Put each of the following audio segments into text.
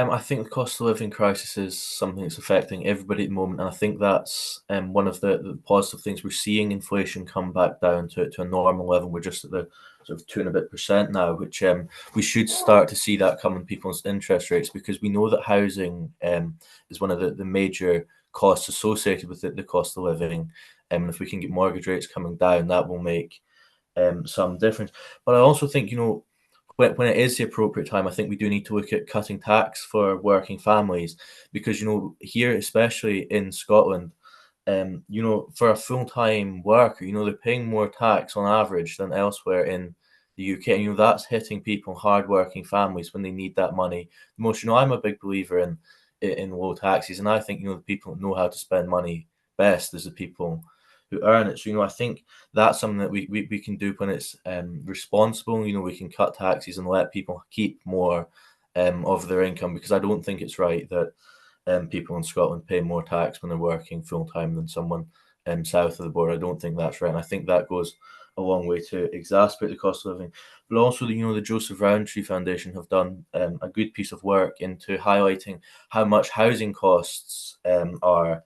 I think the cost of living crisis is something that's affecting everybody at the moment, and I think that's one of the positive things. We're seeing inflation come back down to a normal level. We're just at the sort of 2 and a bit% now, which we should start to see that come in people's interest rates, because we know that housing is one of the major costs associated with the cost of living. And if we can get mortgage rates coming down, that will make some difference. But I also think, when it is the appropriate time, I think we do need to look at cutting tax for working families, because here, especially in Scotland, for a full-time worker, they're paying more tax on average than elsewhere in the UK, and that's hitting people, hard-working families, when they need that money the most. I'm a big believer in low taxes, and I think the people that know how to spend money best is the people who earn it. So I think that's something that we can do when it's responsible. We can cut taxes and let people keep more of their income, because I don't think it's right that people in Scotland pay more tax when they're working full time than someone south of the border. I don't think that's right, and I think that goes a long way to exacerbate the cost of living. But also, the Joseph Rowntree Foundation have done a good piece of work into highlighting how much housing costs are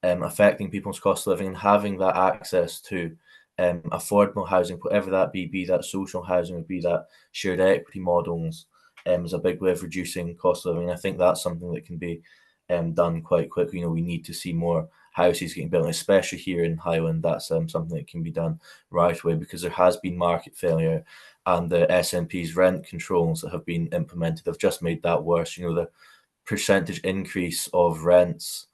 affecting people's cost of living, and having that access to affordable housing, whatever that be that social housing, or be that shared equity models, is a big way of reducing cost of living. I think that's something that can be done quite quickly. We need to see more houses getting built, especially here in Highland. That's something that can be done right away, because there has been market failure, and the SNP's rent controls that have been implemented have just made that worse. The percentage increase of rents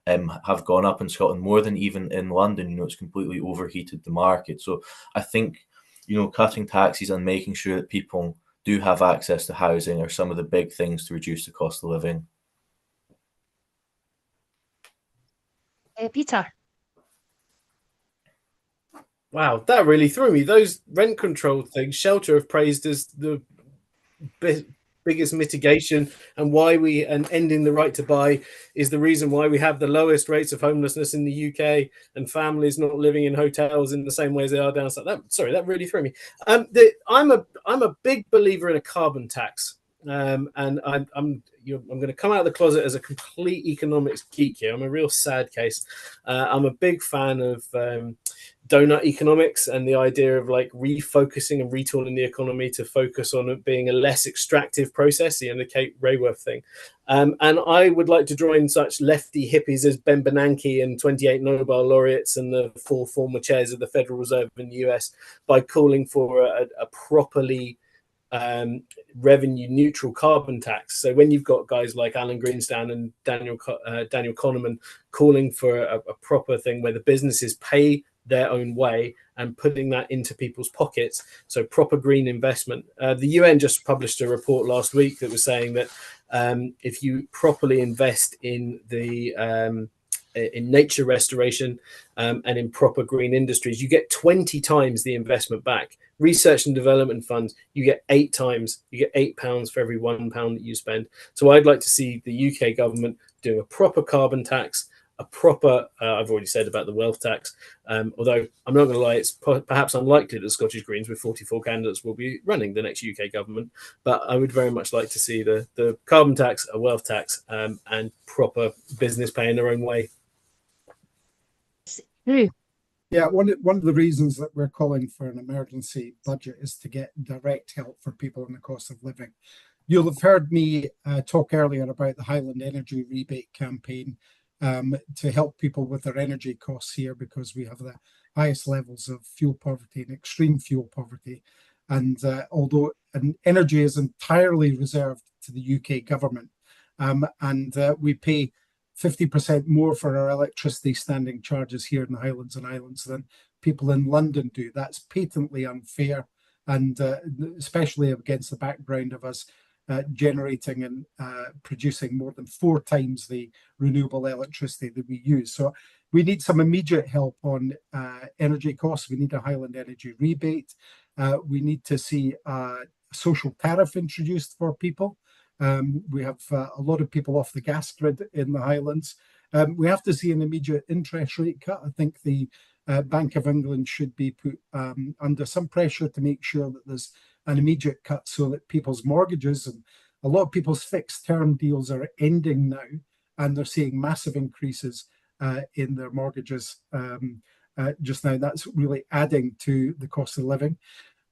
have gone up in Scotland more than even in London. It's completely overheated the market. So I think, cutting taxes and making sure that people do have access to housing are some of the big things to reduce the cost of living. Peter. Wow, that really threw me. Those rent control things, Shelter have praised as the biggest mitigation, and ending the right to buy is the reason why we have the lowest rates of homelessness in the UK, and families not living in hotels in the same way as they are down south. That really threw me. I'm a big believer in a carbon tax. And I'm going to come out of the closet as a complete economics geek here. I'm a real sad case. I'm a big fan of donut economics, and the idea of refocusing and retooling the economy to focus on it being a less extractive process, the Kate Raworth thing. And I would like to join such lefty hippies as Ben Bernanke and 28 Nobel laureates and the 4 former chairs of the Federal Reserve in the US by calling for a properly revenue neutral carbon tax. So when you've got guys like Alan Greenspan and Daniel Kahneman calling for a proper thing where the businesses pay their own way and putting that into people's pockets, so proper green investment. The UN just published a report last week that was saying that if you properly invest in in nature restoration and in proper green industries, you get 20 times the investment back. Research and development funds, you get 8 times. You get £8 for every £1 that you spend. So I'd like to see the UK government do a proper carbon tax, a proper, I've already said about the wealth tax, although I'm not going to lie, it's perhaps unlikely that the Scottish Greens with 44 candidates will be running the next UK government, but I would very much like to see the carbon tax, a wealth tax, and proper business paying their own way. Yeah, one of the reasons that we're calling for an emergency budget is to get direct help for people in the cost of living. You'll have heard me talk earlier about the Highland Energy Rebate Campaign to help people with their energy costs here, because we have the highest levels of fuel poverty and extreme fuel poverty. And although energy is entirely reserved to the UK government, and we pay 50% more for our electricity standing charges here in the Highlands and Islands than people in London do. That's patently unfair, and especially against the background of us generating and producing more than 4 times the renewable electricity that we use. So we need some immediate help on energy costs. We need a Highland Energy Rebate. We need to see a social tariff introduced for people. We have a lot of people off the gas grid in the Highlands. We have to see an immediate interest rate cut. I think the Bank of England should be put under some pressure to make sure that there's an immediate cut, so that people's mortgages and A lot of people's fixed term deals are ending now, and they're seeing massive increases in their mortgages just now. That's really adding to the cost of living.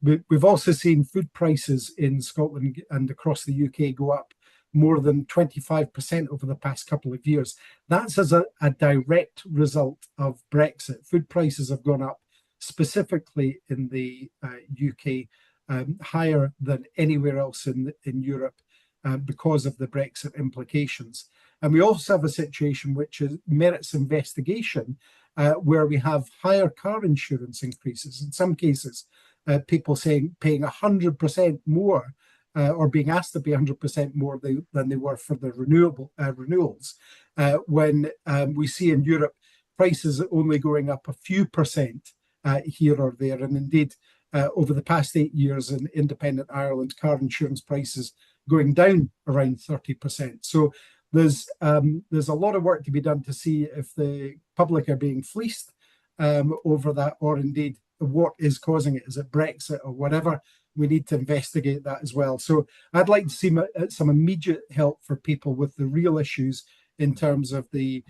We've also seen food prices in Scotland and across the UK go up more than 25% over the past couple of years. That's as a direct result of Brexit. Food prices have gone up specifically in the UK, higher than anywhere else in Europe because of the Brexit implications. And we also have a situation which merits investigation, where we have higher car insurance increases. In some cases, people paying 100% more, or being asked to pay 100% more than they were for the renewals. When we see in Europe prices only going up a few percent here or there, and indeed over the past 8 years in independent Ireland, car insurance prices going down around 30%. So there's a lot of work to be done to see if the public are being fleeced over that, or indeed what is causing it. Is it Brexit or whatever? We need to investigate that as well. So I'd like to see some immediate help for people with the real issues in terms of the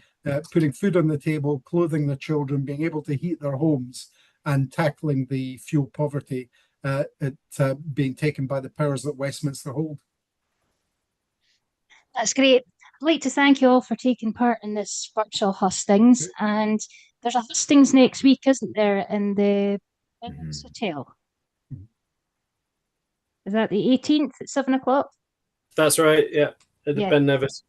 putting food on the table, clothing their children, being able to heat their homes, and tackling the fuel poverty being taken by the powers that Westminster hold. That's great. I'd like to thank you all for taking part in this virtual hustings. And there's a hustings next week, isn't there, in the Inverness Hotel? Is that the 18th at 7 o'clock? That's right, yeah, at the Ben Nevis.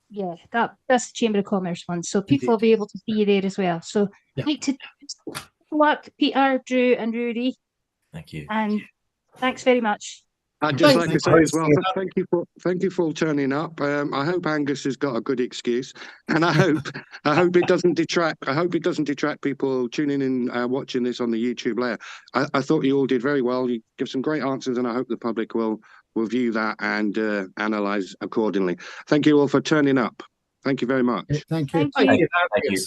Yeah, that's the Chamber of Commerce one. So people will be able to see you there as well. So I'd like to good luck, Peter, Drew, and Rudy. Thank you. And thanks very much. I'd just like to say as well, thank you for all turning up. I hope Angus has got a good excuse, and I hope it doesn't detract. I hope it doesn't detract people tuning in, watching this on the YouTube layer. I thought you all did very well. You give some great answers, and I hope the public will view that and analyse accordingly. Thank you all for turning up. Thank you very much. Thank you. Thank you. Thank you.